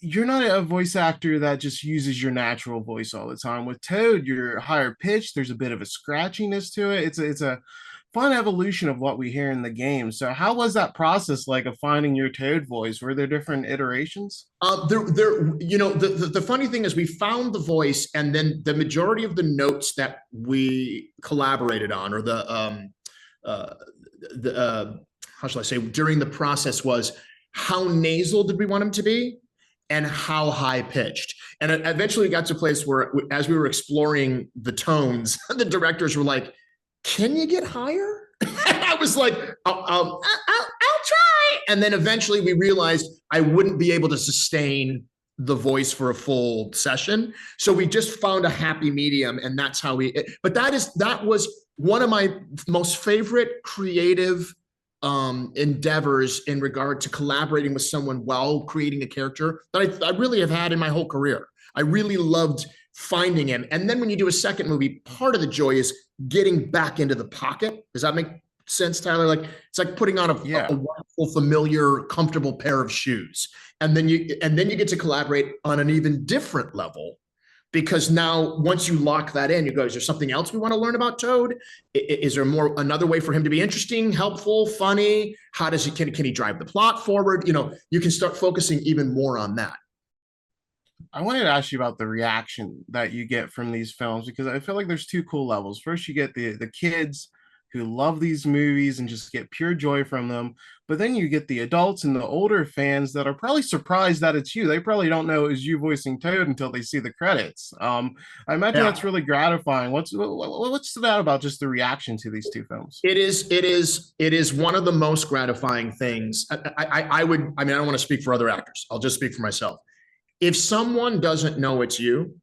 you're not a voice actor that just uses your natural voice all the time. With Toad, you're higher pitched. There's a bit of a scratchiness to it. It's a fun evolution of what we hear in the game. So, how was that process like of finding your Toad voice? Were there different iterations? The funny thing is we found the voice, and then the majority of the notes that we collaborated on, or uh, how shall I say, during the process was how nasal did we want him to be, and how high pitched. And it eventually got to a place where, as we were exploring the tones, the directors were like, "Can you get higher?" I was like, I'll try. And then eventually we realized I wouldn't be able to sustain the voice for a full session. So we just found a happy medium, and that's how but that was one of my most favorite creative endeavors in regard to collaborating with someone while creating a character that I really have had in my whole career. I really loved finding him. And then when you do a second movie, part of the joy is getting back into the pocket. Does that make sense, Tyler? Like, it's like putting on a wonderful, familiar, comfortable pair of shoes. And then you get to collaborate on an even different level, because now once you lock that in, you go, is there something else we want to learn about Toad? Is there another way for him to be interesting, helpful, funny? How does can he drive the plot forward? You can start focusing even more on that. I wanted to ask you about the reaction that you get from these films, because I feel like there's two cool levels. First, you get the kids who love these movies and just get pure joy from them. But then you get the adults and the older fans that are probably surprised that it's you. They probably don't know it was you voicing Toad until they see the credits. I imagine that's really gratifying. What's that about, just the reaction to these two films? It is one of the most gratifying things. I don't want to speak for other actors. I'll just speak for myself. If someone doesn't know it's you,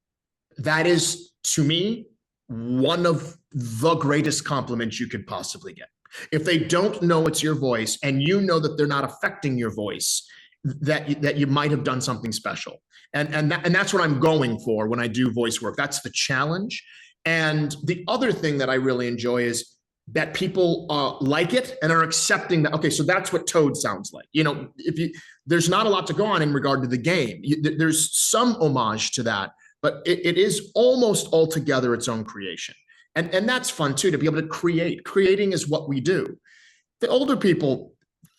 that is, to me, one of the greatest compliments you could possibly get. If they don't know it's your voice, and you know that they're not affecting your voice, that you might have done something special. And that's what I'm going for when I do voice work. That's the challenge. And the other thing that I really enjoy is that people like it and are accepting that, okay, so that's what Toad sounds like. There's not a lot to go on in regard to the game. There's some homage to that, but it is almost altogether its own creation. And that's fun too, to be able to create. Creating is what we do. The older people,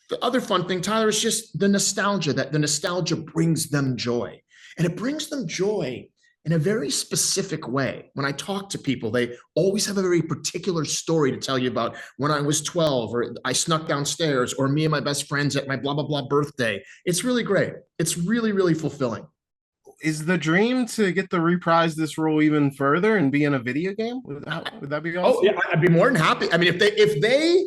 the other fun thing, Tyler, is just the nostalgia, that the nostalgia brings them joy. And it brings them joy in a very specific way. When I talk to people, they always have a very particular story to tell you about when I was 12, or I snuck downstairs, or me and my best friends at my blah, blah, blah birthday. It's really great. It's really, really fulfilling. Is the dream to get to reprise this role even further and be in a video game? Would that be awesome? Oh yeah, I'd be more than happy. I mean, if they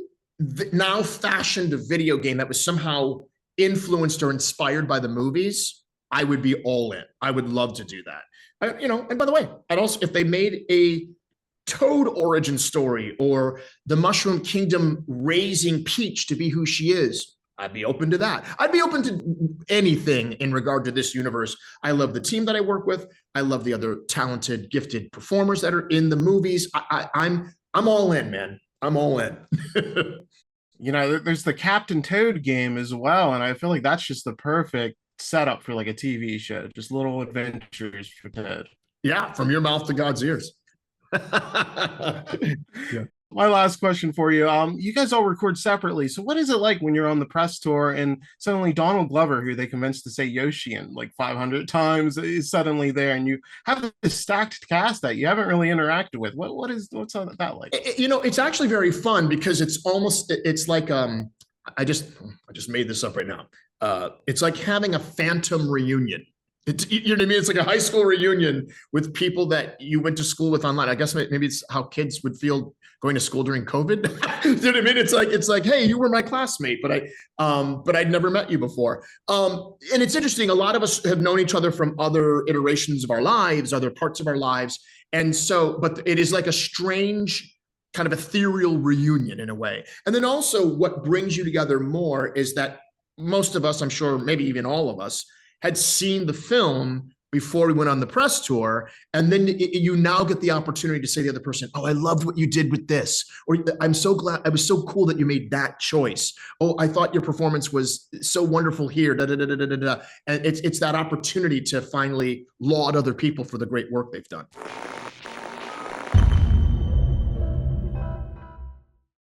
now fashioned a video game that was somehow influenced or inspired by the movies, I would be all in. I would love to do that. And by the way, I'd also, if they made a Toad origin story, or the Mushroom Kingdom raising Peach to be who she is, I'd be open to that. I'd be open to anything in regard to this universe. I love the team that I work with. I love the other talented, gifted performers that are in the movies. I'm all in, man. I'm all in. There's the Captain Toad game as well, and I feel like that's just the perfect setup for like a TV show. Just little adventures for Toad. Yeah, from your mouth to God's ears. Yeah. My last question for you. You guys all record separately. So what is it like when you're on the press tour and suddenly Donald Glover, who they convinced to say Yoshi in like 500 times, is suddenly there, and you have this stacked cast that you haven't really interacted with? What's that like? It's actually very fun, because it's like I just made this up right now. It's like having a phantom reunion. You know what I mean? It's like a high school reunion with people that you went to school with online. I guess maybe it's how kids would feel going to school during COVID. You know what I mean? It's like, hey, you were my classmate, but I'd never met you before. And it's interesting. A lot of us have known each other from other iterations of our lives, other parts of our lives. And so, but it is like a strange kind of ethereal reunion in a way. And then also what brings you together more is that most of us, I'm sure, maybe even all of us, had seen the film before we went on the press tour. And then you now get the opportunity to say to the other person, oh, I loved what you did with this. Or I'm so glad, it was so cool that you made that choice. Oh, I thought your performance was so wonderful here. Da, da, da, da, da, da. And it's that opportunity to finally laud other people for the great work they've done.